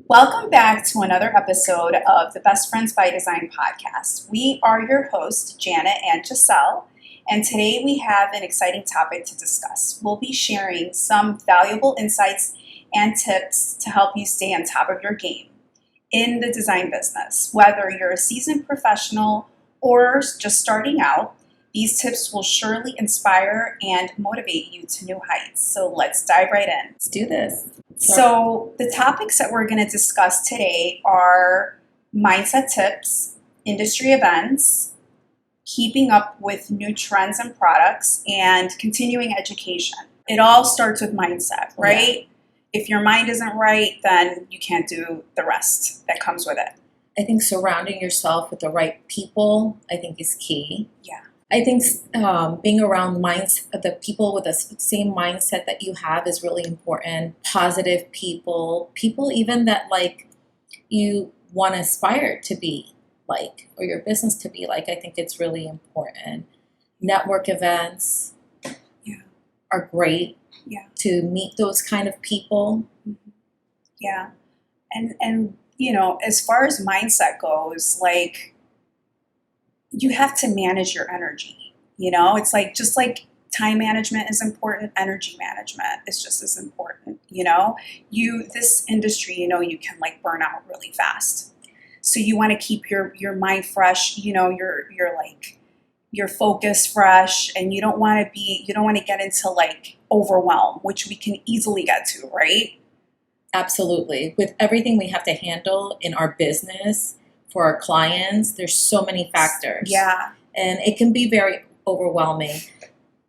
Welcome back to another episode of the Best Friends by Design podcast. We are your hosts, Janet and Giselle, and today we have an exciting topic to discuss. We'll be sharing some valuable insights and tips to help you stay on top of your game in the design business. Whether you're a seasoned professional or just starting out, these tips will surely inspire and motivate you to new heights. So let's dive right in. Let's do this. So the topics that we're going to discuss today are mindset tips, industry events, keeping up with new trends and products, and continuing education. It all starts with mindset, right? Yeah. If your mind isn't right, then you can't do the rest that comes with it. I think surrounding yourself with the right people, I think, is key. Yeah. I think being around the people with the same mindset that you have is really important. Positive people even that like you want to aspire to be like, or your business to be like. I think it's really important. Network events are great to meet those kind of people. Yeah. And you know, as far as mindset goes, like, you have to manage your energy. You know, it's like, just like time management is important, energy management is just as important. You know, this industry, you know, you can like burn out really fast. So you want to keep your mind fresh, you know, your focus fresh, and you don't want to get into like overwhelm, which we can easily get to, right? Absolutely. With everything we have to handle in our business, for our clients, there's so many factors. Yeah. And it can be very overwhelming.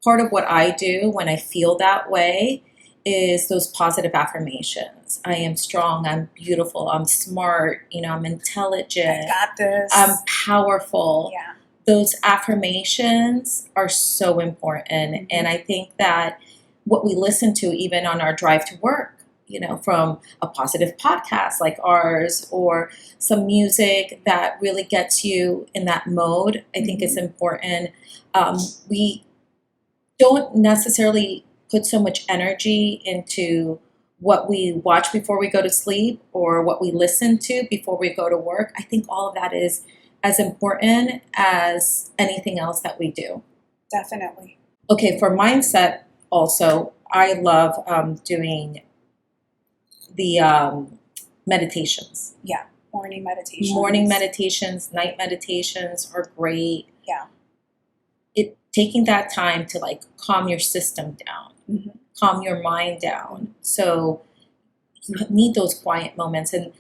Part of what I do when I feel that way is those positive affirmations. I am strong, I'm beautiful, I'm smart, you know, I'm intelligent. I got this. I'm powerful. Yeah. Those affirmations are so important. Mm-hmm. And I think that what we listen to even on our drive to work, you know, from a positive podcast like ours or some music that really gets you in that mode, I think is important. We don't necessarily put so much energy into what we watch before we go to sleep or what we listen to before we go to work. I think all of that is as important as anything else that we do. Definitely. Okay, for mindset also, I love doing the meditations. Yeah, morning meditations. Morning meditations, night meditations are great. Yeah. Taking that time to like calm your system down, calm your mind down. So you need those quiet moments, and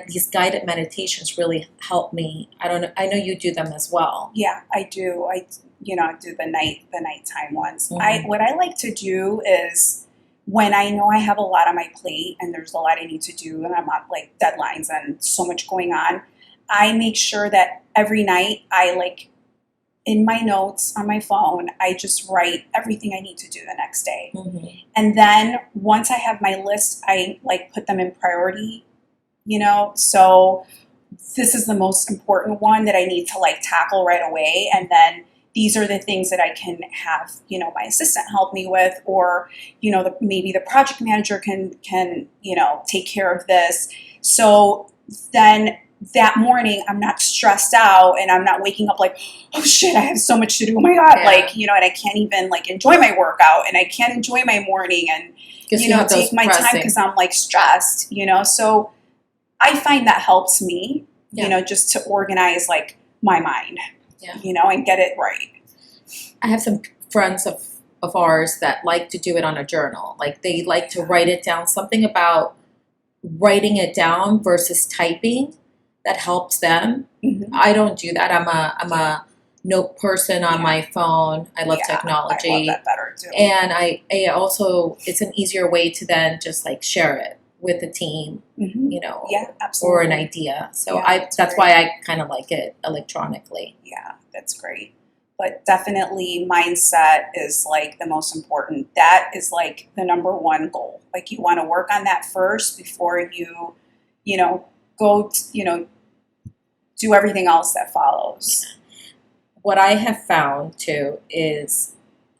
these guided meditations really help me. I know you do them as well. Yeah, I do. I do the nighttime ones. What I like to do is, when I know I have a lot on my plate and there's a lot I need to do and I'm on like deadlines and so much going on, I make sure that every night I like, in my notes on my phone, I just write everything I need to do the next day. Mm-hmm. And then once I have my list, I like put them in priority, you know, so this is the most important one that I need to like tackle right away. And then these are the things that I can have, you know, my assistant help me with, or, you know, maybe the project manager can, you know, take care of this. So then that morning I'm not stressed out and I'm not waking up like, oh shit, I have so much to do. Oh my God. Yeah. Like, you know, and I can't even like enjoy my workout and I can't enjoy my morning and, you know, take my time because I'm like stressed, you know? So I find that helps me, you know, just to organize like my mind, you know, and get it right. I have some friends of ours that like to do it on a journal. Like they like to write it down, something about writing it down versus typing that helps them. Mm-hmm. I don't do that. I'm a note person on my phone. I love technology. I love that better too. And I also, it's an easier way to then just like share it with the team, you know, absolutely. Or an idea. So that's why I kind of like it electronically. Yeah, that's great. But definitely mindset is like the most important. That is like the number one goal. Like you want to work on that first before you know, go, you know, do everything else that follows. Yeah. What I have found too is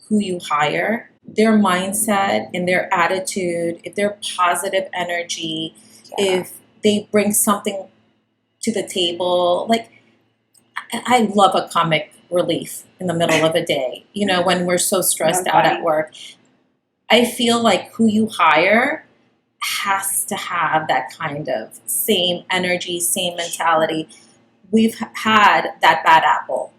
who you hire, their mindset and their attitude, if they're positive energy, if they bring something to the table. Like, I love a comic relief in the middle of a day, when we're so stressed out at work. I feel like who you hire has to have that kind of same energy, same mentality. We've had that bad apple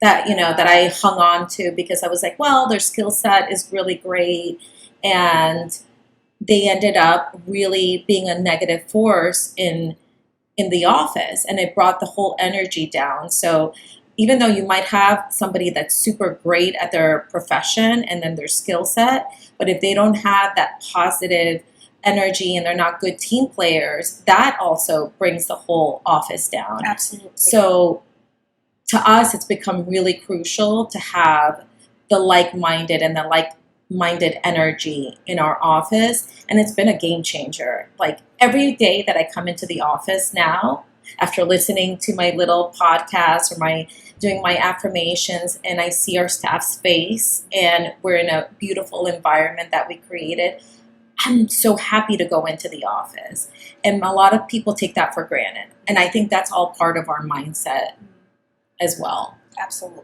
that, that I hung on to because I was like, well, their skill set is really great. And they ended up really being a negative force in the office, and it brought the whole energy down. So even though you might have somebody that's super great at their profession and then their skill set, but if they don't have that positive energy and they're not good team players, that also brings the whole office down. Absolutely. So to us, it's become really crucial to have the like-minded and the like-minded energy in our office, and it's been a game changer. Like, every day that I come into the office now, after listening to my little podcast or doing my affirmations, and I see our staff's face and we're in a beautiful environment that we created, I'm so happy to go into the office. And a lot of people take that for granted. And I think that's all part of our mindset as well. Absolutely.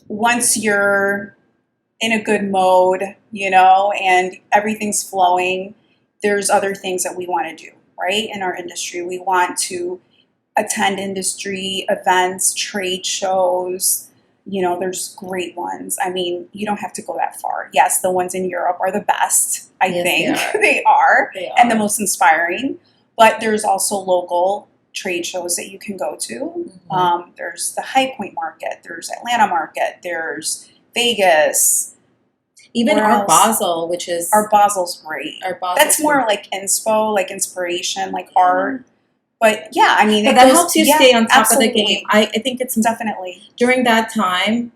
Once you're in a good mode, and everything's flowing, there's other things that we want to do, right? In our industry, we want to attend industry events, trade shows. There's great ones. I mean, you don't have to go that far. Yes, the ones in Europe are the best, I think. They are. And the most inspiring. But there's also local trade shows that you can go to. Mm-hmm. There's the High Point Market. There's Atlanta Market. There's Vegas. Even Art Basel, which is... Art Basel's great. That's more like inspo, like inspiration, like art. But yeah, I mean... But that helps you stay on top of the game. I think it's... Definitely. During that time,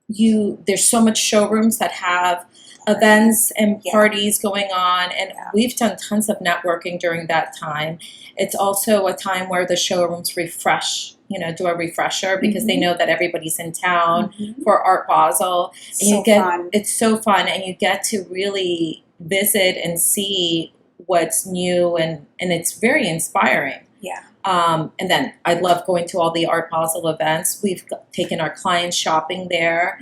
there's so much showrooms that have events and parties going on, and we've done tons of networking during that time. It's also a time where the showrooms refresh, do a refresher because they know that everybody's in town for Art Basel. And fun. It's so fun, and you get to really visit and see what's new, and it's very inspiring. Yeah. And then I love going to all the Art Basel events. We've taken our clients shopping there.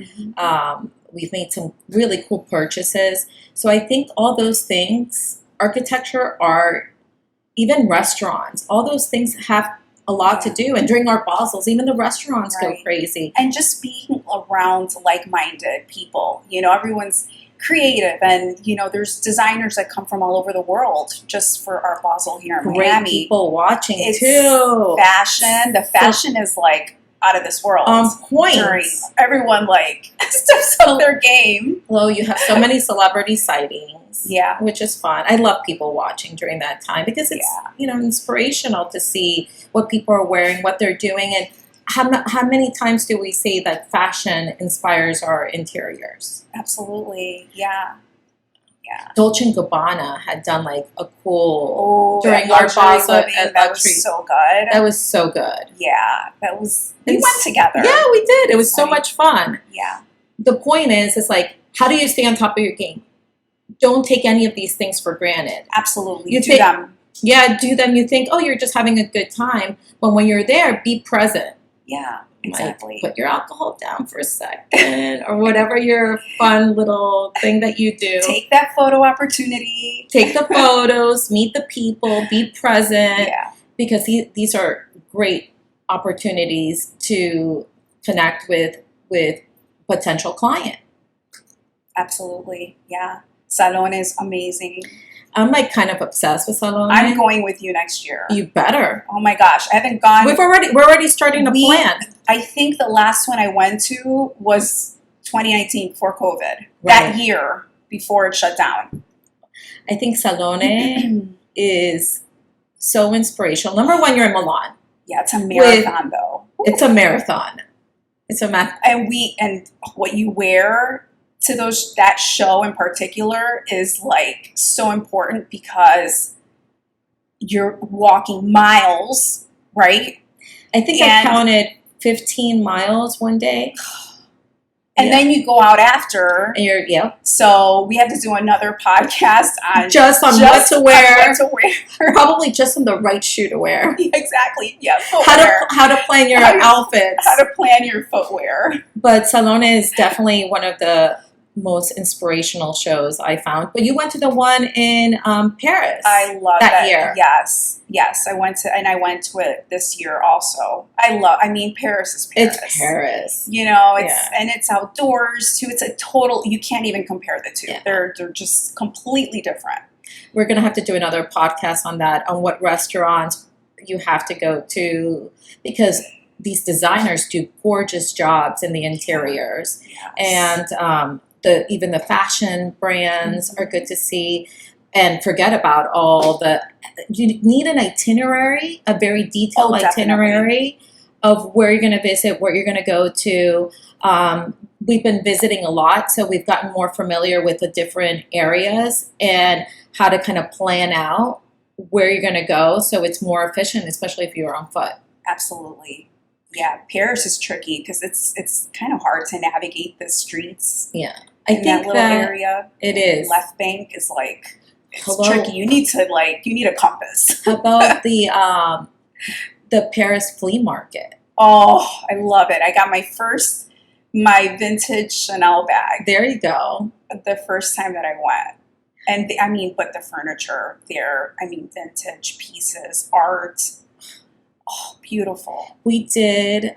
We've made some really cool purchases. So I think all those things, architecture, art, even restaurants, all those things have a lot to do. And during Art Basels, even the restaurants go crazy. And just being around like-minded people. Everyone's creative, and there's designers that come from all over the world just for Art Basel here in Miami. Great people watching too. Fashion. The fashion is like out of this world. On point. Everyone steps up their game. Well, you have so many celebrity sightings. Yeah. Which is fun. I love people watching during that time because it's inspirational to see what people are wearing, what they're doing, and how many times do we say that fashion inspires our interiors? Absolutely. Yeah. Dolce & Gabbana had done a cool during Art Basel. That was so good. That was so good. Yeah, we went together. Yeah, we did. It was so much fun. Yeah. The point is how do you stay on top of your game? Don't take any of these things for granted. Absolutely. Do them. Yeah, do them. You think, you're just having a good time. But when you're there, be present. Yeah. Exactly. Put your alcohol down for a second, or whatever your fun little thing that you do. Take that photo opportunity. Take the photos, meet the people, be present. Yeah. Because these are great opportunities to connect with potential client. Absolutely. Yeah. Salon is amazing. I'm kind of obsessed with Salon. I'm going with you next year. You better. Oh my gosh, I haven't gone. We're already starting to plan. I think the last one I went to was 2019 before COVID. That year before it shut down. I think Salone is so inspirational. Number one, you're in Milan. Yeah, it's a marathon though. It's a marathon. And what you wear to that show in particular is so important because you're walking miles, right? I think I counted 15 miles one day. And then you go out after. And you're, So we have to do another podcast on what to wear. What to wear. Probably just on the right shoe to wear. Exactly. Yeah. How to plan your outfits. How to plan your footwear. But Salone is definitely one of the most inspirational shows I found. But you went to the one in Paris. I love that year. Yes. I went to it this year also. Paris is Paris. It's Paris. And it's outdoors too. It's a total, you can't even compare the two. Yeah. They're just completely different. We're going to have to do another podcast on that, on what restaurants you have to go to, because these designers do gorgeous jobs in the interiors. Yes. And even the fashion brands are good to see. And forget about you need an itinerary, a very detailed itinerary of where you're going to visit, where you're going to go to. We've been visiting a lot, so we've gotten more familiar with the different areas and how to kind of plan out where you're going to go so it's more efficient, especially if you're on foot. Absolutely. Yeah, Paris is tricky because it's kind of hard to navigate the streets. Yeah. In that little area. It is. Left bank is tricky. You need a compass. How about the Paris flea market? Oh, I love it. I got my vintage Chanel bag. There you go. The first time that I went. And but the furniture there, vintage pieces, art. Oh, beautiful. We did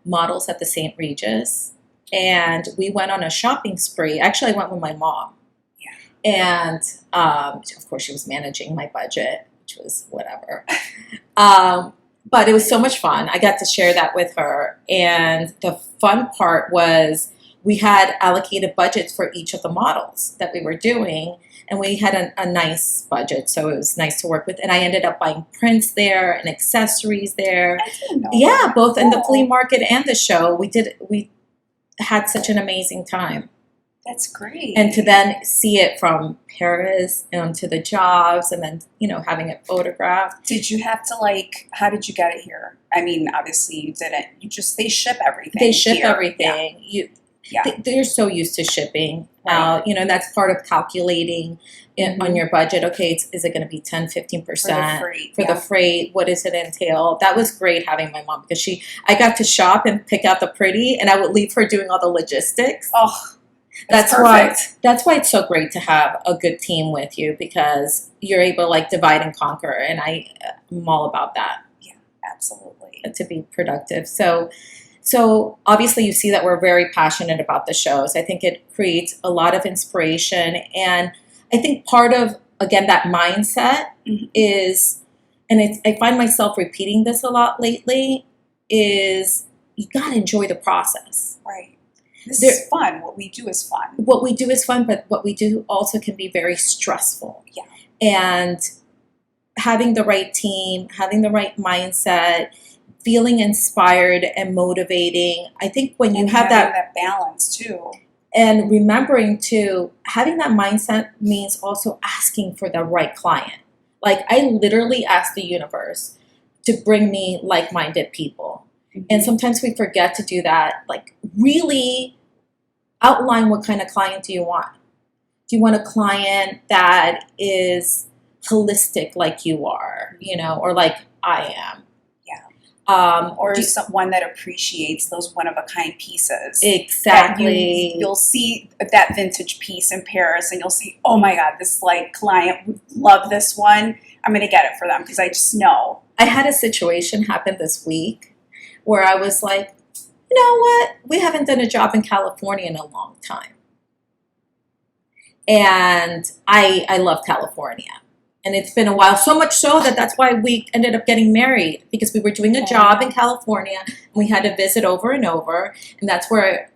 models at the St. Regis, and we went on a shopping spree. Actually, I went with my mom. Yeah. And, of course, she was managing my budget, which was whatever. But it was so much fun. I got to share that with her. And the fun part was we had allocated budgets for each of the models that we were doing. And we had a nice budget, so it was nice to work with. And I ended up buying prints there and accessories there. I didn't know that. Both in the flea market and the show. We had such an amazing time. That's great. And to then see it from Paris to the jobs and then, having it photographed. Did you have to how did you get it here? Obviously you didn't. They ship everything. They ship here. everything. Yeah. They're so used to shipping. And that's part of calculating on your budget. Okay, is it going to be 10, 15% for the freight? What does it entail? That was great having my mom because I got to shop and pick out the pretty, and I would leave her doing all the logistics. Oh, that's why it's so great to have a good team with you because you're able to divide and conquer, and I'm all about that. Yeah, absolutely. To be productive. So obviously you see that we're very passionate about the shows. I think it creates a lot of inspiration. And I think part of, again, that mindset is, and I find myself repeating this a lot lately, is you got to enjoy the process. Right. This is fun. What we do is fun. What we do is fun, but what we do also can be very stressful. Yeah. And having the right team, having the right mindset, feeling inspired and motivating. I think when you have that balance too. And remembering too, having that mindset means also asking for the right client. I literally ask the universe to bring me like-minded people. Mm-hmm. And sometimes we forget to do that. Really outline what kind of client do you want? Do you want a client that is holistic like you are, or like I am? Or someone that appreciates those one-of-a-kind pieces. Exactly. You'll see that vintage piece in Paris, and you'll say, "Oh my God, this client would love this one. I'm going to get it for them because I just know." I had a situation happen this week where I was like, "You know what? We haven't done a job in California in a long time," and I love California. And it's been a while, so much so that's why we ended up getting married, because we were doing a job in California and we had to visit over and over. And that's why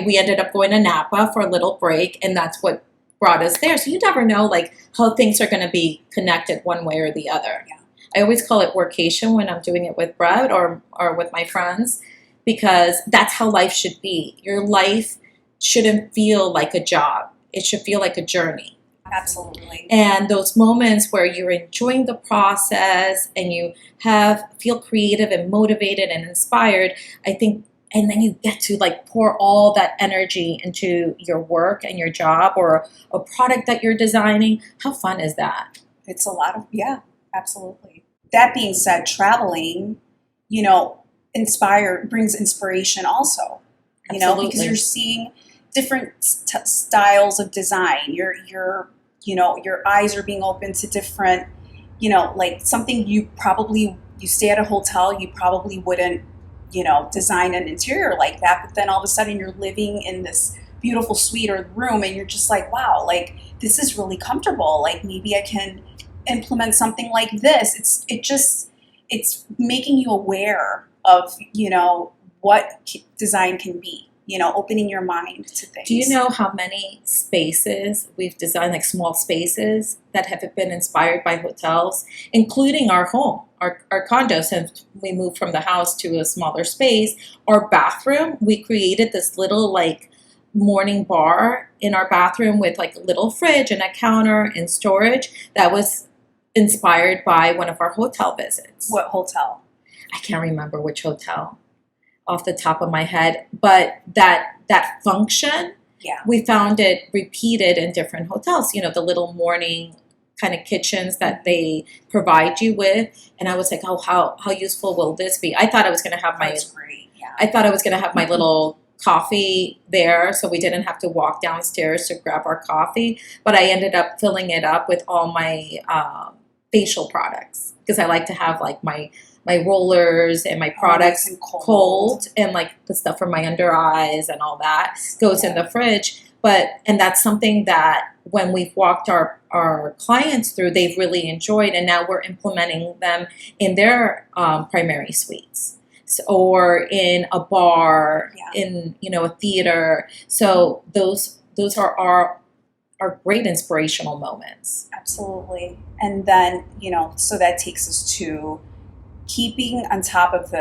we ended up going to Napa for a little break, and that's what brought us there. So you never know how things are going to be connected one way or the other. Yeah. I always call it workation when I'm doing it with Brett or with my friends, because that's how life should be. Your life shouldn't feel like a job. It should feel like a journey. Absolutely. And those moments where you're enjoying the process and you feel creative and motivated and inspired, I think and then you get to like pour all that energy into your work and your job or a product that you're designing. How fun is that? It's a lot of, yeah, absolutely. That being said, traveling, brings inspiration also, because you're seeing different styles of design. Your eyes are being open to different, like something you stay at a hotel, you probably wouldn't, design an interior like that, but then all of a sudden you're living in this beautiful suite or room and you're just like, wow, like this is really comfortable. Like maybe I can implement something like this. It's making you aware of, what design can be, opening your mind to things. Do you know how many spaces we've designed, like small spaces that have been inspired by hotels, including our home, our condo, since we moved from the house to a smaller space. Our bathroom, we created this little like morning bar in our bathroom with like a little fridge and a counter and storage that was inspired by one of our hotel visits. What hotel? I can't remember which hotel off the top of my head, but that function, yeah, we found it repeated in different hotels, the little morning kind of kitchens that they provide you with. And I was like, oh, how useful will this be? I thought I was going to have That's great. Yeah. I thought I was going to have my little coffee there, so we didn't have to walk downstairs to grab our coffee, but I ended up filling it up with all my facial products, because I like to have like my rollers and my products cold, and like the stuff for my under eyes and all that goes in the fridge. And that's something that when we've walked our clients through, they've really enjoyed, and now we're implementing them in their primary suites, or in a bar, in a theater. So those are our great inspirational moments. Absolutely. And then, so that takes us to keeping on top of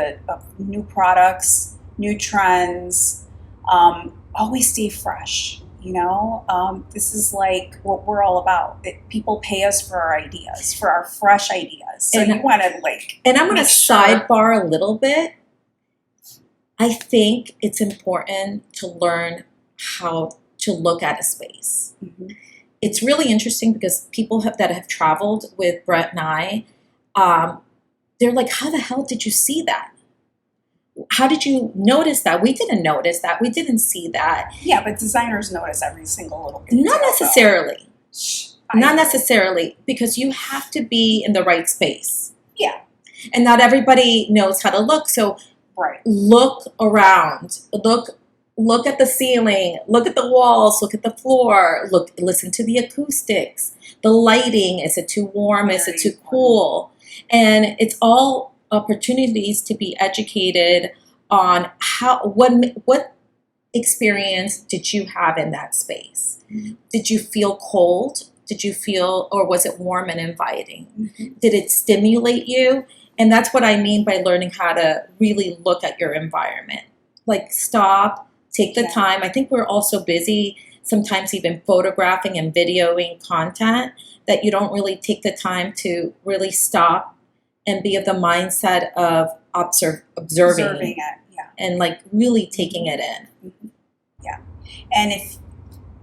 new products, new trends. Always stay fresh. This is like what we're all about. People pay us for our ideas, for our fresh ideas. So you want to like. And I'm going to sidebar a little bit. I think it's important to learn how to look at a space. Mm-hmm. It's really interesting because people that have traveled with Brett and I, they're like, how the hell did you see that? How did you notice that? We didn't notice that. We didn't see that. Yeah, but designers notice every single little thing. Not necessarily. Not necessarily, because you have to be in the right space. Yeah. And not everybody knows how to look. So look around. Look at the ceiling. Look at the walls. Look at the floor. Listen to the acoustics. The lighting. Is it too warm? Is it too cool? And it's all opportunities to be educated on what experience did you have in that space? Mm-hmm. Did you feel cold? Or was it warm and inviting? Mm-hmm. Did it stimulate you? And that's what I mean by learning how to really look at your environment. Like stop, take the time. I think we're also busy sometimes even photographing and videoing content that you don't really take the time to really stop and be of the mindset of observing it, and like really taking it in. Mm-hmm. Yeah. And if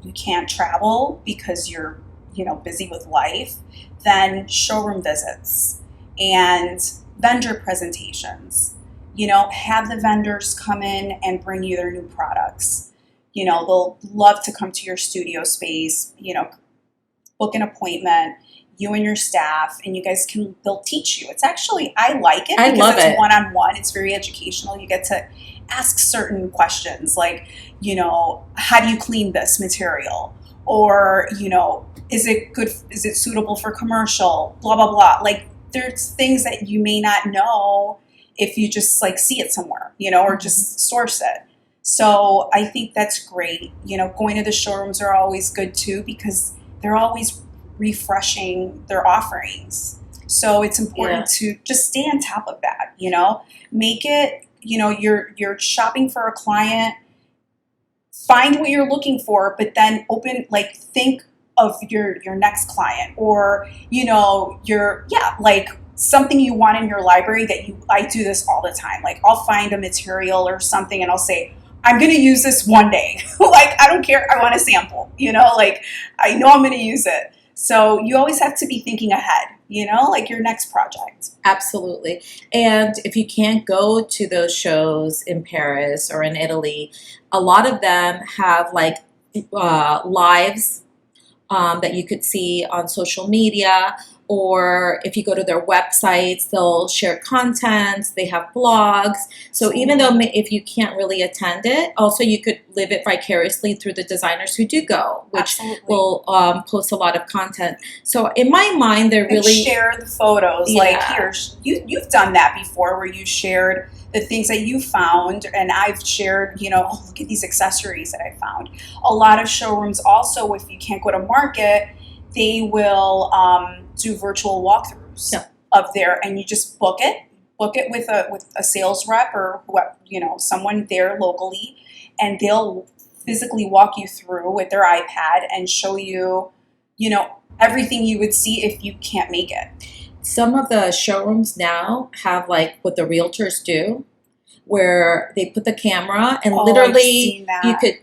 you can't travel because you're, busy with life, then showroom visits and vendor presentations. Have the vendors come in and bring you their new products. They'll love to come to your studio space, book an appointment, you and your staff, and you guys they'll teach you. It's actually, I like it because it's one-on-one. It's very educational. You get to ask certain questions like, how do you clean this material? Or, is it suitable for commercial? Blah, blah, blah. Like there's things that you may not know if you just like see it somewhere, or just source it. So I think that's great. Going to the showrooms are always good too, because they're always refreshing their offerings. So it's important to just stay on top of that, make it, you're shopping for a client, find what you're looking for, but then think of your next client, or, something you want in your library I do this all the time. Like I'll find a material or something and I'll say, I'm going to use this one day. Like, I don't care. I want a sample, like I know I'm going to use it. So you always have to be thinking ahead, like your next project. Absolutely. And if you can't go to those shows in Paris or in Italy, a lot of them have like lives that you could see on social media, or if you go to their websites, they'll share content, they have blogs. So even though if you can't really attend it, also you could live it vicariously through the designers who do go, which will post a lot of content. So in my mind, they're really... And share the photos. Yeah. Like, here, you've done that before where you shared the things that you found, and I've shared, oh, look at these accessories that I found. A lot of showrooms also, if you can't go to market, they will do virtual walkthroughs of there, and you just book it with a sales rep or someone there locally, and they'll physically walk you through with their iPad and show you, everything you would see if you can't make it. Some of the showrooms now have like what the realtors do, where they put the camera and literally you could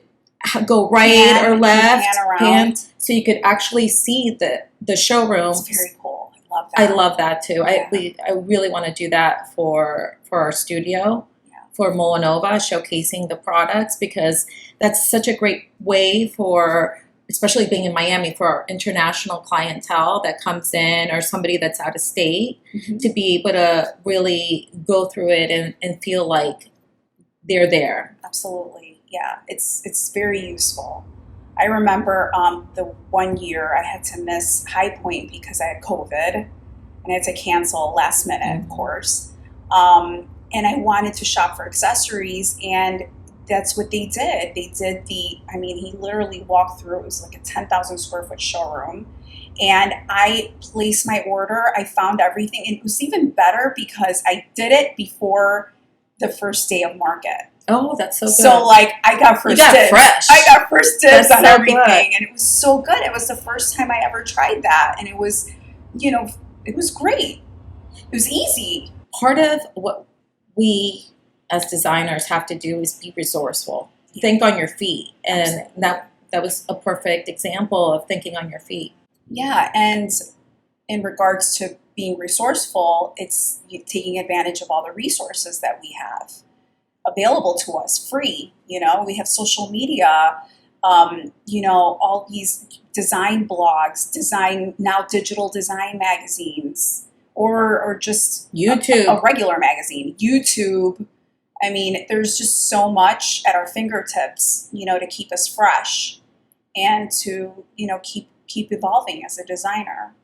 go right or left, pan, so you could actually see the showroom. It's very cool. I love that. I love that too. Yeah. I really want to do that for our studio, for Moanova, showcasing the products, because that's such a great way for, especially being in Miami, for our international clientele that comes in or somebody that's out of state, to be able to really go through it and feel like they're there. Absolutely. Yeah, it's very useful. I remember the one year I had to miss High Point because I had COVID, and I had to cancel last minute, of course. And I wanted to shop for accessories, and that's what they did. They did he literally walked through. It was like a 10,000 square foot showroom. And I placed my order. I found everything. And it was even better because I did it before the first day of market. Oh, that's so good. So, I got first dibs. Fresh. I got first dibs on everything. Good. And it was so good. It was the first time I ever tried that. And it was, it was great. It was easy. Part of what we as designers have to do is be resourceful. Think on your feet. And that was a perfect example of thinking on your feet. Yeah, and in regards to being resourceful, it's taking advantage of all the resources that we have available to us free. We have social media, all these design blogs, digital design magazines, or just YouTube, a regular magazine, YouTube. I mean, there's just so much at our fingertips, to keep us fresh and to, keep evolving as a designer.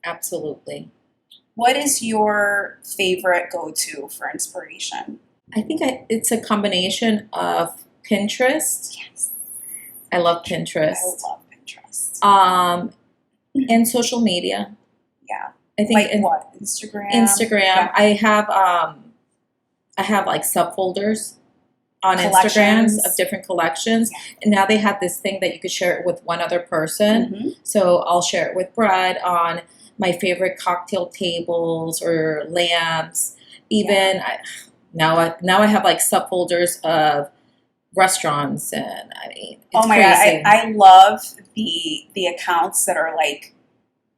Absolutely. What is your favorite go-to for inspiration? I think it's a combination of Pinterest. Yes. I love Pinterest. I love Pinterest. And social media. Yeah. I think what? Instagram? Yeah. I have like subfolders on Instagrams of different collections. Yeah. And now they have this thing that you could share it with one other person. So I'll share it with Brad on my favorite cocktail tables or lamps. Even now I have like subfolders of restaurants, and I mean, it's crazy. God, I love the accounts that are like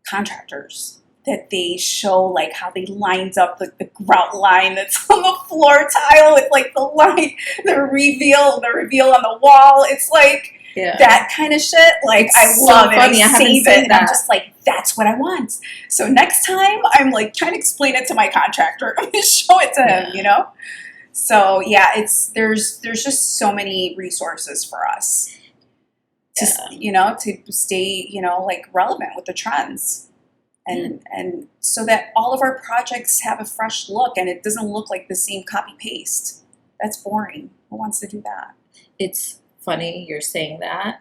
contractors, that they show like how they lined up the grout line that's on the floor tile with like the line, the reveal on the wall. It's like that kind of shit. Like, it's I love it. I save it. And I'm just like, that's what I want. So next time I'm like trying to explain it to my contractor, I'm going to show it to him, So there's just so many resources for us to, to stay, like relevant with the trends. And so that all of our projects have a fresh look and it doesn't look like the same copy paste. That's boring. Who wants to do that? It's funny you're saying that.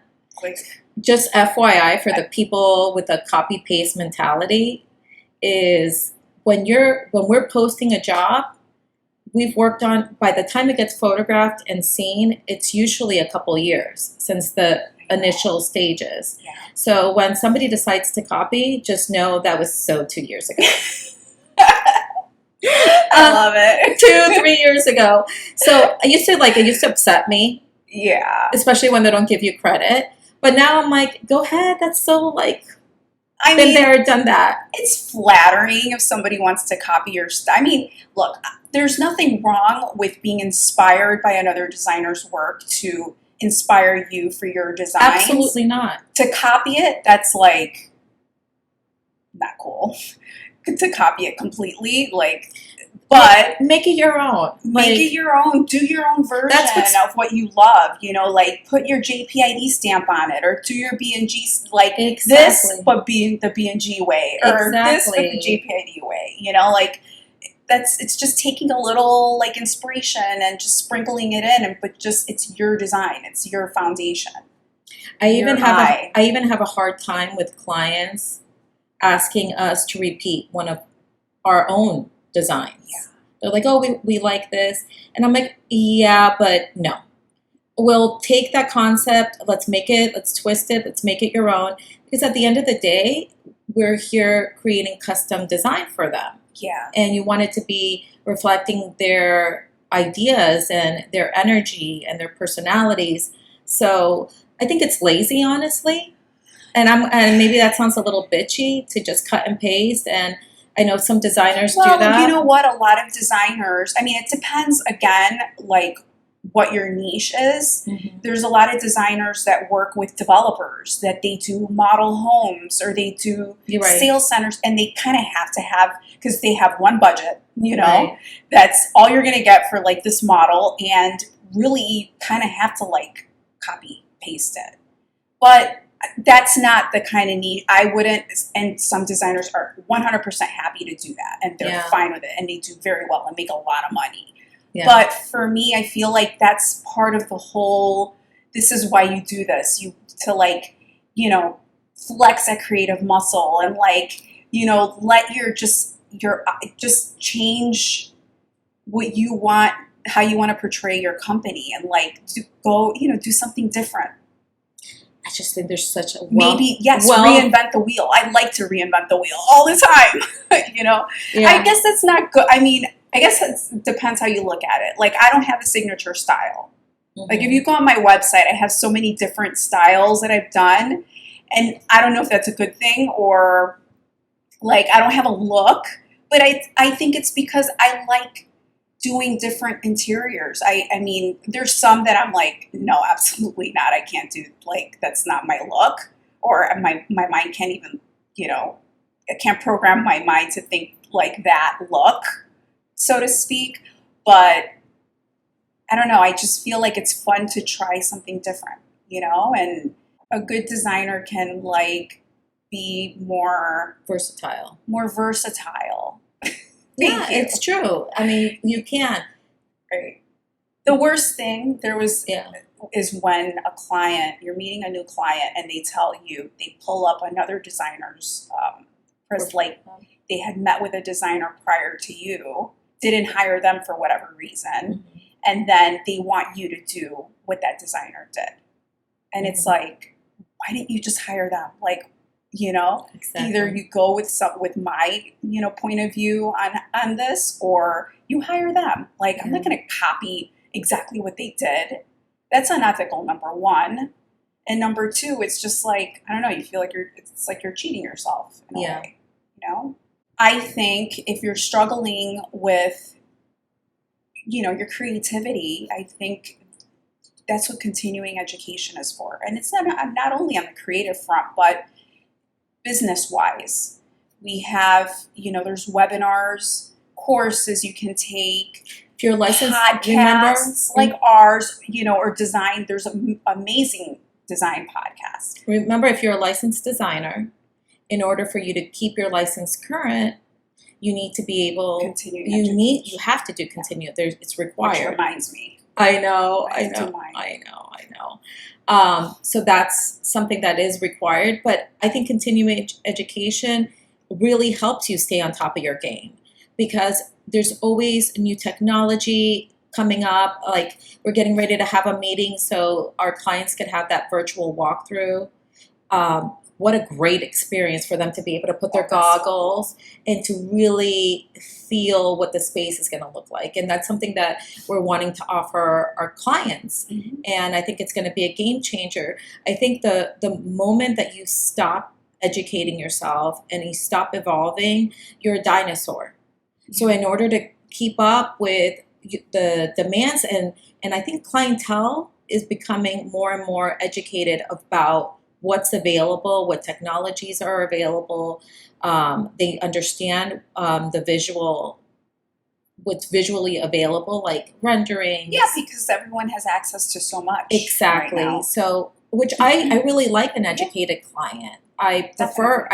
Just FYI for the people with a copy paste mentality is when we're posting a job, we've worked on, by the time it gets photographed and seen, it's usually a couple years since the initial stages. Yeah. So when somebody decides to copy, just know that was 2 years ago. 2-3 years ago. So it used to upset me, Yeah. especially when they don't give you credit. But now I'm like, go ahead. That's so like, I been mean, there, done that. it's flattering if somebody wants to copy your I mean, look, there's nothing wrong with being inspired by another designer's work to inspire you for your designs. Absolutely not. To copy it, that's like not cool. To copy it completely, like, but make it your own. make it your own. Do your own version That's of what you love. You know, like put your JPID stamp on it, or do your B&G like this, Exactly. but be the B&G way, or this but the Exactly. JPID way. You know, like it's just taking a little like inspiration and just sprinkling it in, and but just it's your design, it's your foundation. I even Your have eye. I even have a hard time with clients asking us to repeat one of our own designs. Yeah. They're like, oh, we like this. And I'm like, yeah, but no. We'll take that concept, let's twist it, let's make it your own. Because at the end of the day, we're here creating custom design for them. Yeah. And you want it to be reflecting their ideas and their energy and their personalities. So I think it's lazy, honestly. And maybe that sounds a little bitchy to just cut and paste. And I know some designers do that. Well, you know what? A lot of designers, I mean, it depends, again, like what your niche is. Mhm. There's a lot of designers that work with developers, that they do model homes or they do You're right. sales centers, and they kind of have to have, because they have one budget, you know, Right. that's all you're going to get for like this model, and really kind of have to like copy paste it. But that's not the kind of need I wouldn't, and some designers are 100% happy to do that, and they're Yeah. fine with it, and they do very well and make a lot of money. Yeah. But for me, I feel like that's part of the whole, this is why you do this, to like, you know, flex that creative muscle, and like, you know, let your just change what you want, how you want to portray your company, and like do something different. I just think there's such a reinvent the wheel. I like to reinvent the wheel all the time. You know, Yeah. I guess that's not good. I mean, I guess it depends how you look at it. Like, I don't have a signature style. Mhm. Like, if you go on my website, I have so many different styles that I've done, and I don't know if that's a good thing, or like I don't have a look, but I think it's because I like doing different interiors. I mean, there's some that I'm like, no, absolutely not. I can't do, like, that's not my look, or my mind can't even, you know, I can't program my mind to think like that look, so to speak. But I don't know. I just feel like it's fun to try something different, you know, and a good designer can like be more versatile. Thank Yeah, you. it's true. I mean, you can. Right. The worst thing Yeah. is when you're meeting a new client, and they tell you, they pull up another designer's, like they had met with a designer prior to you, didn't hire them for whatever reason, Mhm. and then they want you to do what that designer did. And it's like, why didn't you just hire them? Like, you know, Exactly. either you go with my, you know, point of view on this, or you hire them. Like, I'm not going to copy exactly what they did. That's unethical, number one. And number two, it's just like, I don't know, you feel like it's like you're cheating yourself in a way, you know? I think if you're struggling with, you know, your creativity, I think that's what continuing education is for. And it's not only on the creative front, but business-wise. We have, you know, there's webinars, courses you can take, if you're licensed, podcasts like ours, you know, or design. There's amazing design podcasts. Remember, if you're a licensed designer, in order for you to keep your license current, you need to be able. You have to do continue. It's required. Which reminds me. I know. So that's something that is required, but I think continuing education really helps you stay on top of your game, because there's always new technology coming up. Like, we're getting ready to have a meeting so our clients could have that virtual walkthrough. what a great experience for them to be able to put their goggles and to really feel what the space is going to look like. And that's something that we're wanting to offer our clients. And I think it's going to be a game changer. I think the moment that you stop educating yourself and you stop evolving, you're a dinosaur. So in order to keep up with the demands, and I think clientele is becoming more and more educated about what's available, what technologies are available. They understand what's visually available, like rendering. Yeah, because everyone has access to so much. Exactly. Right now. So, which I really like an educated client. I prefer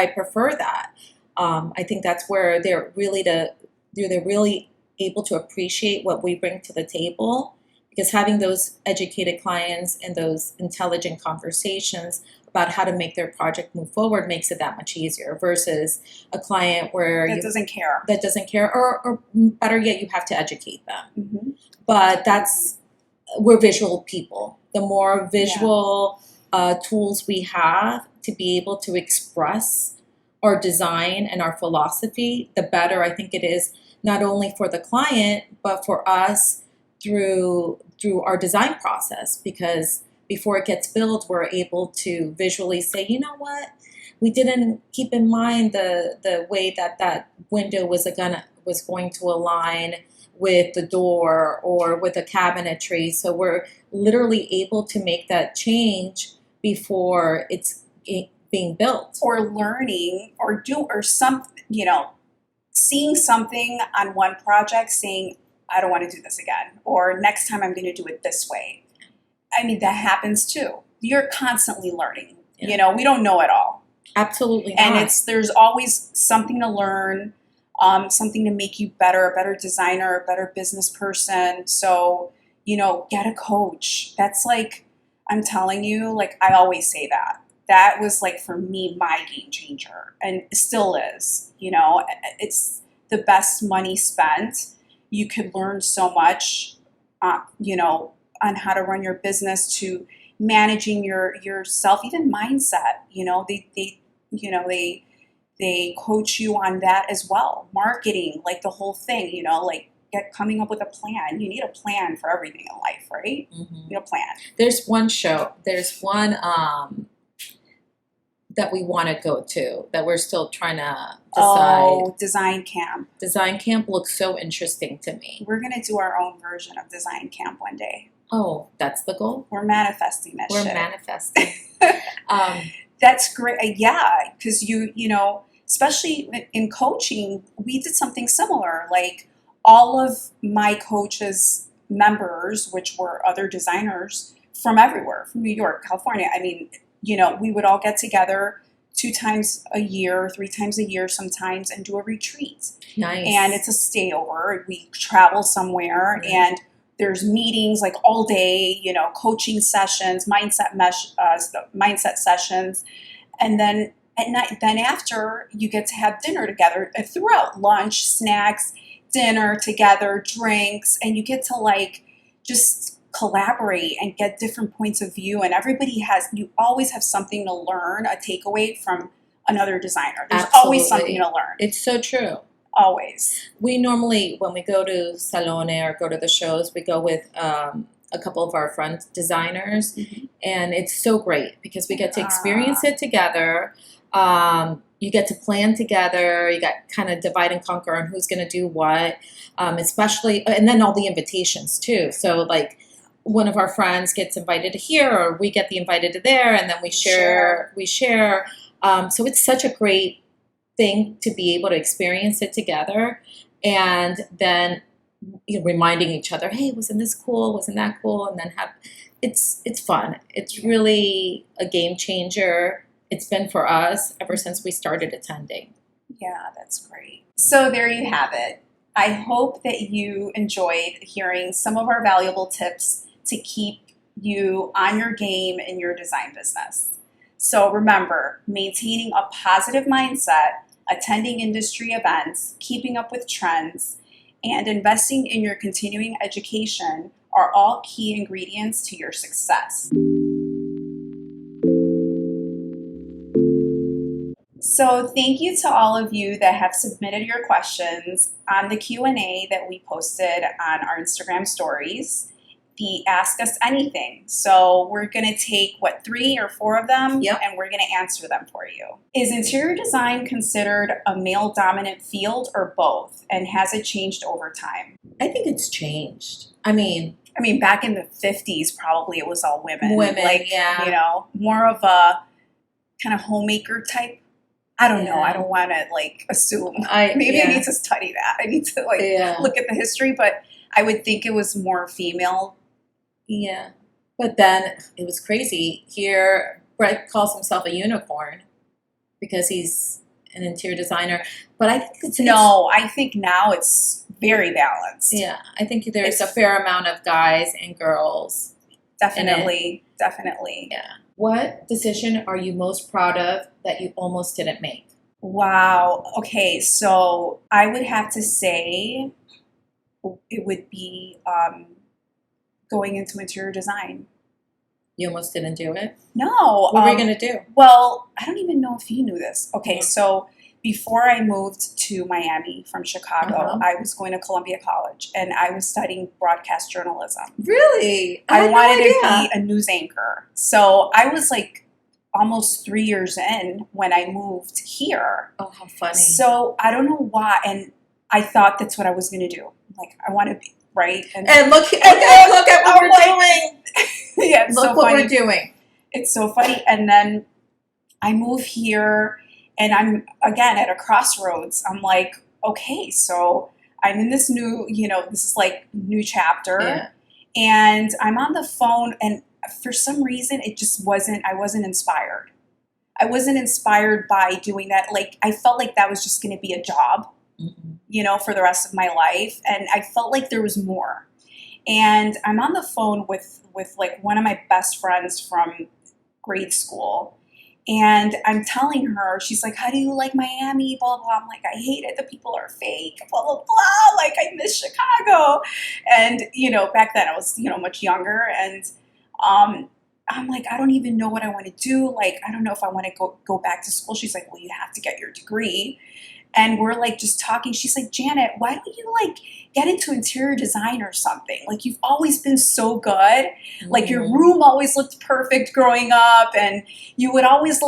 that. I think that's where they're really able to appreciate what we bring to the table, because having those educated clients and those intelligent conversations about how to make their project move forward makes it that much easier versus a client where that doesn't care, or better yet, you have to educate them. But we're visual people. The more visual tools we have to be able to express our design and our philosophy, the better I think it is, not only for the client, but for us through our design process. Because before it gets built, we're able to visually say, you know what, we didn't keep in mind the way that window was going to align with the door or with a cabinetry. So we're literally able to make that change before it's being built. Or learning or seeing something on one project, saying, I don't want to do this again, or next time I'm going to do it this way. I mean, that happens too. You're constantly learning. Yeah. We don't know it all. Absolutely not. And there's always something to learn, something to make you better, a better designer, a better business person. So, get a coach. That's like, I'm telling you, like, I always say that. That was, like, for me, my game changer, and still is. It's the best money spent. You could learn so much, on how to run your business, to managing yourself, even mindset. They coach you on that as well. Marketing, like the whole thing. Coming up with a plan. You need a plan for everything in life, right? You need a plan. There's one that we want to go to that we're still trying to decide. Oh, Design Camp. Design Camp looks so interesting to me. We're going to do our own version of Design Camp one day. Oh, that's the goal? We're manifesting that shit. We're manifesting. That's great. Yeah, because especially in coaching, we did something similar. Like, all of my coaches' members, which were other designers from everywhere, from New York, California. I mean, we would all get together 2 times a year, 3 times a year sometimes, and do a retreat. Nice. And it's a stayover. We travel somewhere, and there's meetings like all day, coaching sessions, mindset sessions. And then at night, after, you get to have dinner together throughout, lunch, snacks, dinner together, drinks, and you get to just collaborate and get different points of view. And you always have something to learn, a takeaway from another designer. There's always something to learn. It's so true. Always. We normally, when we go to Salone or go to the shows, we go with a couple of our friend designers, and it's so great because we get to experience it together. You get to plan together. You got kind of divide and conquer on who's going to do what, especially, and then all the invitations too. So like, one of our friends gets invited to here, or we get invited to there, and then we share. So it's such a great thing to be able to experience it together, and then reminding each other, hey, wasn't this cool? Wasn't that cool? And then it's fun. It's really a game changer. It's been for us ever since we started attending. Yeah, that's great. So there you have it. I hope that you enjoyed hearing some of our valuable tips to keep you on your game in your design business. So remember, maintaining a positive mindset, attending industry events, keeping up with trends, and investing in your continuing education are all key ingredients to your success. So thank you to all of you that have submitted your questions on the Q&A that we posted on our Instagram stories, the Ask Us Anything. So we're going to take, 3 or 4 of them, Yep. and we're going to answer them for you. Is interior design considered a male-dominant field or both? And has it changed over time? I think it's changed. I mean, back in the 50s, probably it was all women. yeah. You know, more of a kind of homemaker type. I don't know. I don't want to assume. Maybe I need to study that. I need to look at the history, but I would think it was more female. Yeah. But then it was crazy. Here, Brett calls himself a unicorn because he's an interior designer. But I think I think now it's very balanced. Yeah. I think there's a fair amount of guys and girls. Definitely. Yeah. What decision are you most proud of that you almost didn't make? Wow. Okay, so I would have to say it would be going into interior design. You almost didn't do it? No. What were you going to do? Well, I don't even know if you knew this. Okay, so before I moved to Miami from Chicago, I was going to Columbia College, and I was studying broadcast journalism. Really? I wanted to be a news anchor. So I was almost 3 years in when I moved here. Oh, how funny. So I don't know why, and I thought that's what I was going to do. I want to be, right? And look at what we're doing. Yeah, it's look so what funny. We're doing. It's so funny. And then I move here, and I'm, again, at a crossroads. I'm like, okay, so I'm in this new, this is new chapter. Yeah. And I'm on the phone, and for some reason, I wasn't inspired. I wasn't inspired by doing that. I felt like that was just going to be a job, for the rest of my life. And I felt like there was more. And I'm on the phone with one of my best friends from grade school. And I'm telling her, she's like, how do you like Miami? Blah, blah. I'm like, I hate it. The people are fake, blah, blah, blah. I miss Chicago. And, back then I was, much younger. And I'm like, I don't even know what I want to do. I don't know if I want to go back to school. She's like, well, you have to get your degree. And we're just talking. She's like, Janet, why don't you get into interior design or something? You've always been so good. Your room always looked perfect growing up, and you would always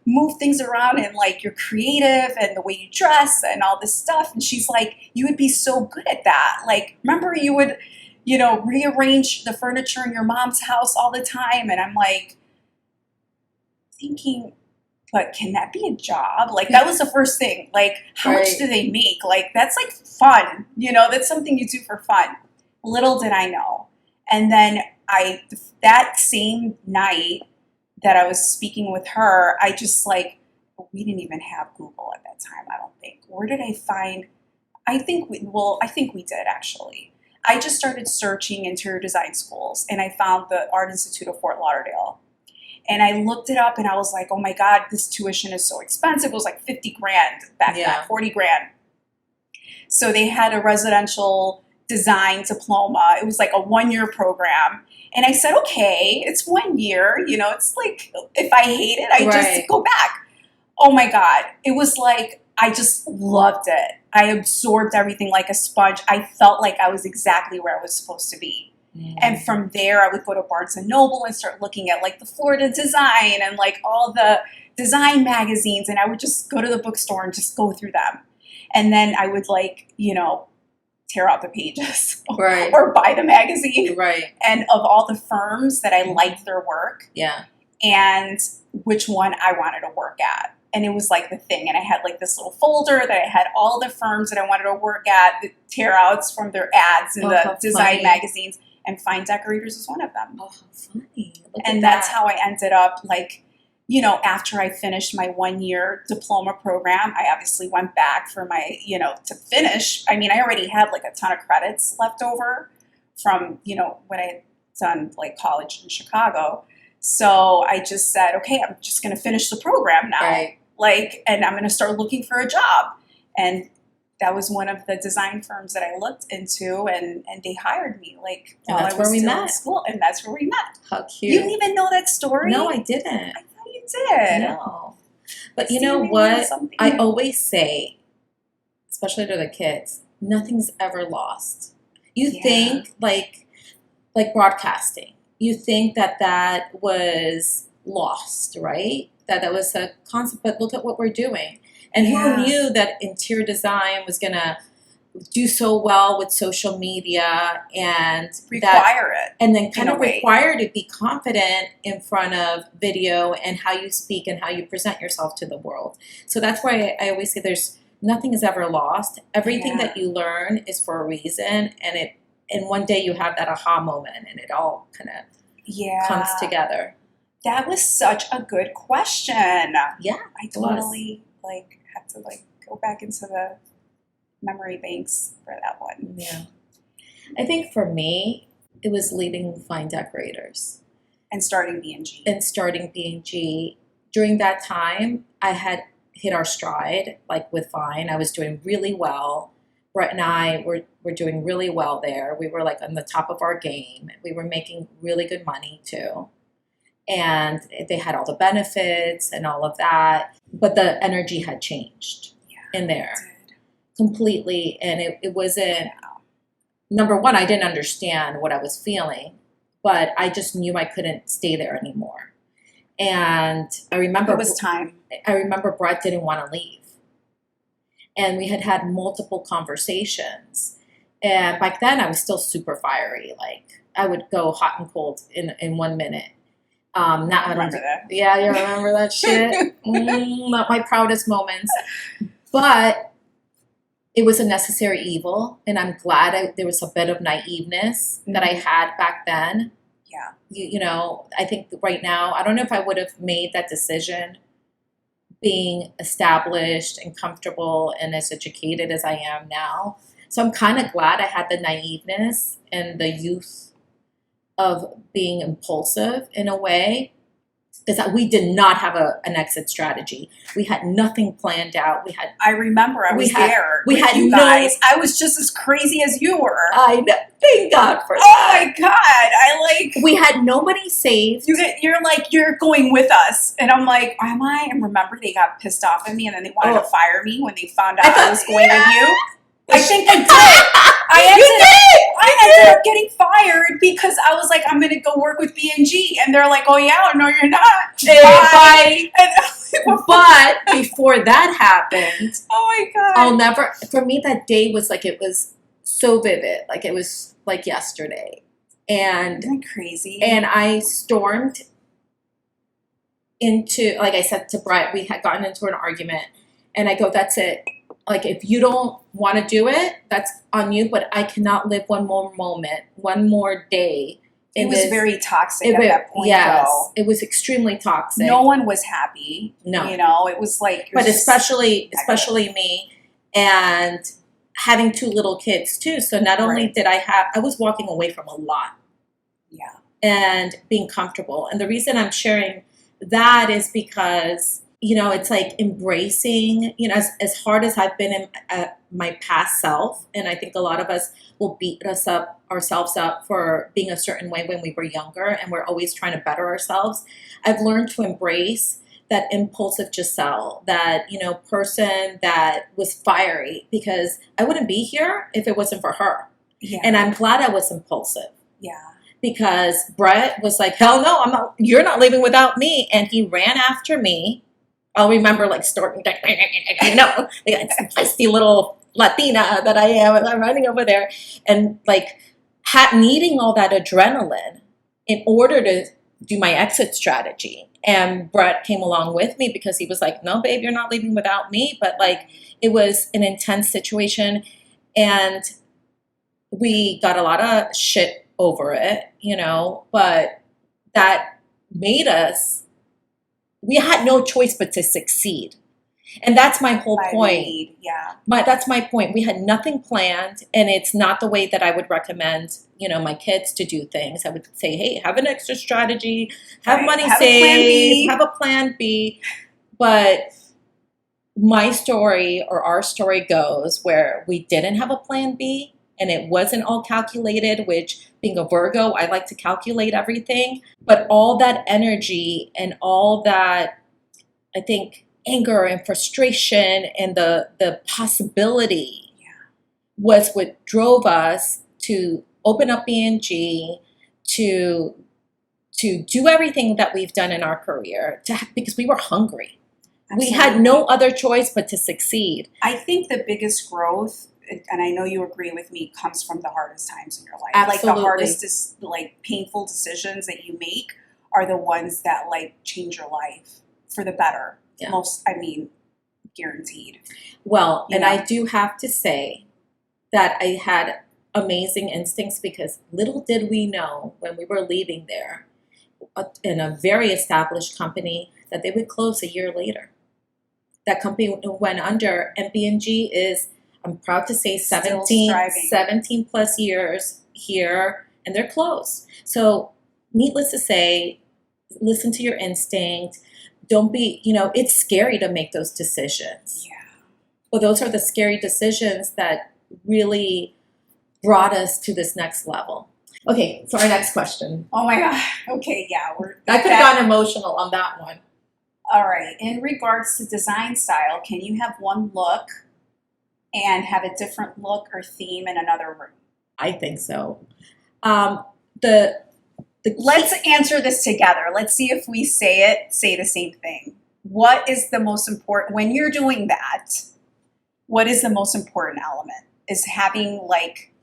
move things around, and you're creative and the way you dress and all this stuff. And she's like, you would be so good at that. Remember you would, rearrange the furniture in your mom's house all the time. And I'm thinking, but can that be a job? That was the first thing. How much do they make? That's fun. That's something you do for fun. Little did I know. And then that same night that I was speaking with her, I just we didn't even have Google at that time, I don't think. Where did I find? I think we did actually. I just started searching interior design schools, and I found the Art Institute of Fort Lauderdale. And I looked it up, and I was like, oh my God, this tuition is so expensive. It was $50,000 back then, $40,000. So they had a residential design diploma. It was a 1-year program. And I said, okay, it's 1 year. It's if I hate it, I just go back. Oh my God. It was I just loved it. I absorbed everything like a sponge. I felt like I was exactly where I was supposed to be. And from there, I would go to Barnes & Noble and start looking at the Florida Design and all the design magazines. And I would just go to the bookstore and just go through them. And then I would tear out the pages or buy the magazine. Right. And of all the firms that I liked their work. Yeah. And which one I wanted to work at. And it was the thing. And I had this little folder that I had all the firms that I wanted to work at, the tear outs from their ads in the design magazines. And Fine Decorators is one of them. Oh, how funny. And that's how I ended up, after I finished my 1-year diploma program, I obviously went back for my, to finish. I already had a ton of credits left over from, when I had done college in Chicago. So I just said, okay, I'm just going to finish the program now. Right. And I'm going to start looking for a job. And that was one of the design firms that I looked into, and they hired me while I was still in school, and that's where we met. How cute! You didn't even know that story? No, I didn't. I thought you did. No. But you know what? I always say, especially to the kids, nothing's ever lost. You think like broadcasting, you think that was lost, right? That was a concept, but look at what we're doing. And who knew that interior design was gonna do so well with social media and require it, and then kind of require to be confident in front of video and how you speak and how you present yourself to the world. So that's why I always say nothing is ever lost. Everything that you learn is for a reason, and one day you have that aha moment and it all kind of comes together. That was such a good question. Yeah, I totally had to go back into the memory banks for that one. Yeah. I think for me, it was leaving Fine Decorators. And starting B&G. During that time, I had hit our stride, with Fine. I was doing really well. Brett and I were doing really well there. We were on the top of our game. We were making really good money too. And they had all the benefits and all of that. But the energy had changed in there completely. And it wasn't, number one, I didn't understand what I was feeling, but I just knew I couldn't stay there anymore. And I remember it was time. I remember Brett didn't want to leave. And we had multiple conversations. And back then I was still super fiery. I would go hot and cold in 1 minute. I remember that. Yeah, you remember that shit? Not my proudest moments. But it was a necessary evil. And I'm glad there was a bit of naiveness that I had back then. Yeah. You know, I think right now, I don't know if I would have made that decision being established and comfortable and as educated as I am now. So I'm kind of glad I had the naiveness and the youth of being impulsive in a way, because we did not have an exit strategy. We had nothing planned out. I remember I was there with you guys. I was just as crazy as you were. I know. Thank God for that. Oh my God. We had nobody saved. You're going with us. And I'm like, am I? And remember they got pissed off at me and then they wanted to fire me when they found out I was going with you. I think they did. I ended up getting fired because I was like, I'm going to go work with B&G. And they're like, oh yeah, no, you're not. Bye. But before that happened, oh my God. For me, that day was it was so vivid. It was like yesterday. And isn't that crazy? And I stormed into, like I said to Brett, we had gotten into an argument and I go, that's it. If you don't want to do it, that's on you, but I cannot live one more moment, one more day. It was very toxic at that point, though. It was extremely toxic. No one was happy. No. It was but especially me, and having 2 little kids too. So not only did I was walking away from a lot. Yeah. And being comfortable. And the reason I'm sharing that is because it's embracing, as hard as I've been in my past self, and I think a lot of us will beat ourselves up for being a certain way when we were younger, and we're always trying to better ourselves. I've learned to embrace that impulsive Giselle, that, person that was fiery, because I wouldn't be here if it wasn't for her. Yeah. And I'm glad I was impulsive. Yeah. Because Brett was like, hell no, you're not leaving without me. And he ran after me. I'll remember starting, the feisty little Latina that I am, and I'm running over there and needing all that adrenaline in order to do my exit strategy. And Brett came along with me because he was like, no, babe, you're not leaving without me. But it was an intense situation and we got a lot of shit over it, but that made us, we had no choice but to succeed. And that's my whole point. That's my point. We had nothing planned, and it's not the way that I would recommend, my kids to do things. I would say, hey, have an extra strategy, have money saved, have a plan B. But my story or our story goes where we didn't have a plan B, and it wasn't all calculated, which being a Virgo, I like to calculate everything. But all that energy and all that, I think, anger and frustration and the possibility was what drove us to open up B&G, to do everything that we've done in our career, because we were hungry. Absolutely. We had no other choice but to succeed. I think the biggest growth, and I know you agree with me, comes from the hardest times in your life. Absolutely. Like the hardest, painful decisions that you make are the ones that change your life for the better. Yeah. Guaranteed. Well, and I do have to say that I had amazing instincts, because little did we know when we were leaving there in a very established company that they would close a year later. That company went under, and B&G is, I'm proud to say, 17 plus years here, and they're closed. So needless to say, listen to your instinct. Don't be, it's scary to make those decisions. Yeah. Well, those are the scary decisions that really brought us to this next level. Okay, so our next question. Oh my God. Okay, yeah. I could have gone emotional on that one. All right. In regards to design style, can you have one look and have a different look or theme in another room? I think so. Let's answer this together. Let's see if we say the same thing. What is the most important, when you're doing that, what is the most important element? Is having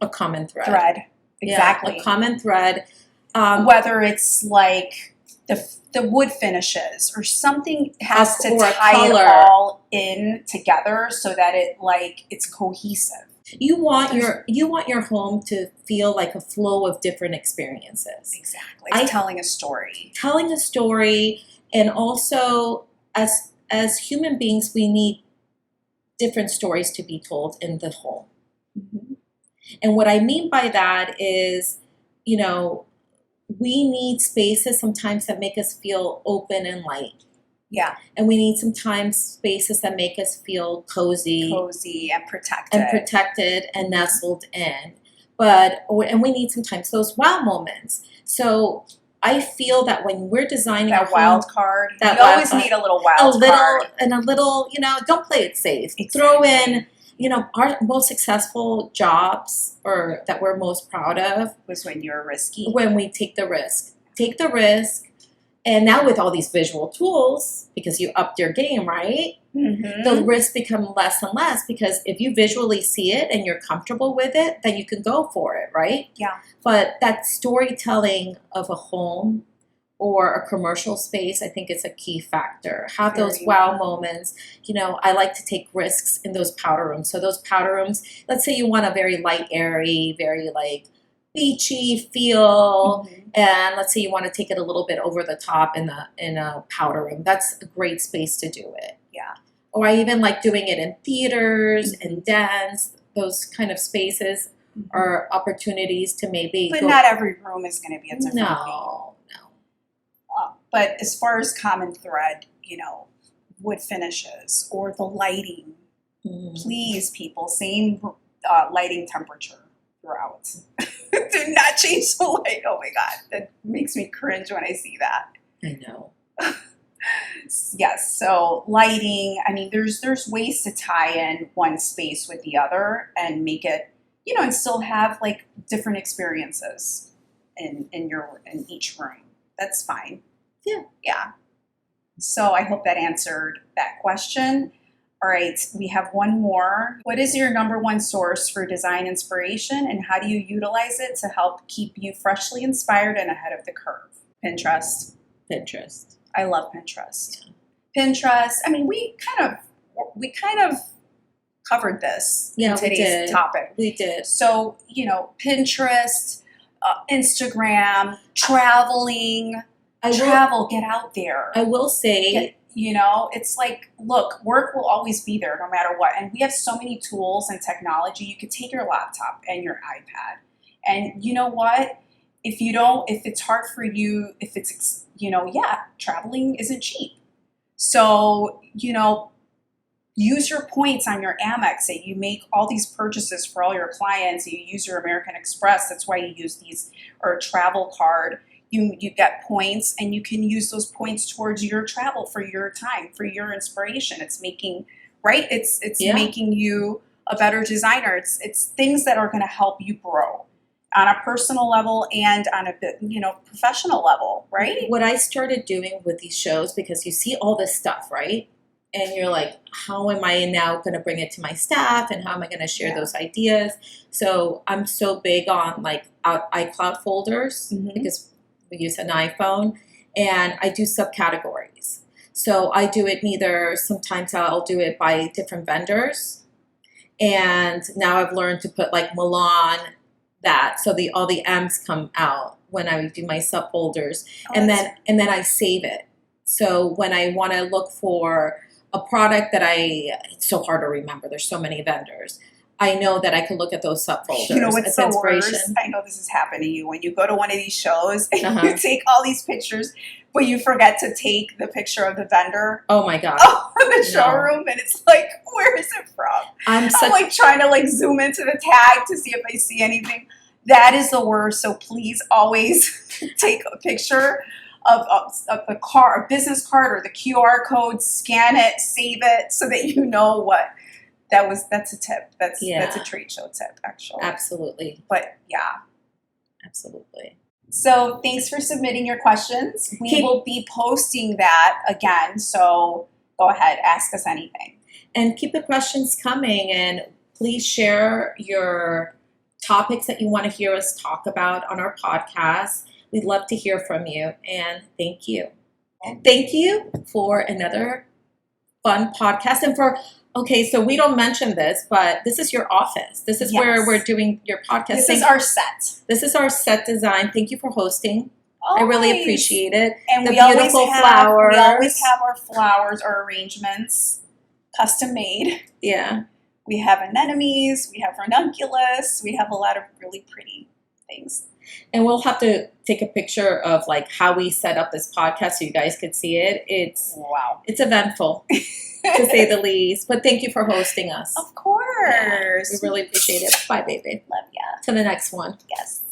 a common thread. Exactly. Yeah, a common thread. Whether it's the wood finishes or something has to tie it all in together so that it's cohesive. You want your home to feel like a flow of different experiences. Exactly. Telling a story. Telling a story, and also as human beings, we need different stories to be told in the home. Mm-hmm. And what I mean by that is, we need spaces sometimes that make us feel open and light. Yeah. And we need sometimes spaces that make us feel cozy and protected. And nestled in. And we need sometimes those wow moments. So I feel that when we're designing that wild card, you always need a little wild card. And a little, don't play it safe. Exactly. Throw in, our most successful jobs, or that we're most proud of, was when you're risky. When we take the risk. Take the risk. And now with all these visual tools, because you upped your game, right? Mm-hmm. The risks become less and less, because if you visually see it and you're comfortable with it, then you can go for it, right? Yeah. But that storytelling of a home or a commercial space, I think is a key factor. Have those wow moments. I like to take risks in those powder rooms. So those powder rooms, let's say you want a very light, airy, very beachy feel, mm-hmm. and let's say you want to take it a little bit over the top in a powder room. That's a great space to do it. Yeah. Or I even like doing it in theaters and dance. Those kind of spaces are opportunities to maybe. But not every room is going to be a different thing. No. But as far as common thread, wood finishes or the lighting, please, people, same lighting temperature throughout. Do not change the light. Oh my God, that makes me cringe when I see that. I know. Yes, so lighting, there's ways to tie in one space with the other and make it, and still have different experiences in each room. That's fine. Yeah. So I hope that answered that question. All right, we have one more. What is your number one source for design inspiration, and how do you utilize it to help keep you freshly inspired and ahead of the curve? Pinterest. I love Pinterest. Pinterest. We kind of covered this in today's topic. We did. So, Pinterest, Instagram, traveling. Get out there. I will say, it's look, work will always be there no matter what. And we have so many tools and technology. You could take your laptop and your iPad. And you know what? If it's hard for you, traveling isn't cheap. So, use your points on your Amex that you make all these purchases for all your clients. You use your American Express. That's why you use these, or a travel card. you get points, and you can use those points towards your travel, for your time, for your inspiration. It's making, right? It's making you a better designer. It's things that are going to help you grow on a personal level and on a bit, professional level, right? What I started doing with these shows, because you see all this stuff, right? And you're like, how am I now going to bring it to my staff, and how am I going to share those ideas? So I'm so big on like iCloud folders, because we use an iPhone, and I do subcategories. So I do it sometimes I'll do it by different vendors. And now I've learned to put like Milan, so all the M's come out when I do my subfolders, and then I save it. So when I want to look for a product it's so hard to remember. There's so many vendors. I know that I can look at those subfolders. You know what's the worst? I know this has happened to you when you go to one of these shows and you take all these pictures, but you forget to take the picture of the vendor. Oh my God. In the showroom, and it's like, where is it from? I'm like trying to like zoom into the tag to see if I see anything. That is the worst. So please always take a picture of the a business card or the QR code, scan it, save it, so that you know what. That's a tip. That's a trade show tip, actually. Absolutely. But yeah. Absolutely. So thanks for submitting your questions. We will be posting that again. So go ahead, ask us anything. And keep the questions coming, and please share your topics that you want to hear us talk about on our podcast. We'd love to hear from you, and thank you. And thank you for another fun podcast. And so we don't mention this, but this is your office. This is where we're doing your podcast. This is our set. This is our set design. Thank you for hosting. I really appreciate it. And the beautiful flowers. We always have our flowers or arrangements custom made. Yeah. We have anemones. We have ranunculus. We have a lot of really pretty things. And we'll have to take a picture of like how we set up this podcast so you guys could see it. It's eventful, to say the least. But thank you for hosting us. Of course. Yeah, we really appreciate it. Bye, baby. Love ya. To the next one. Yes.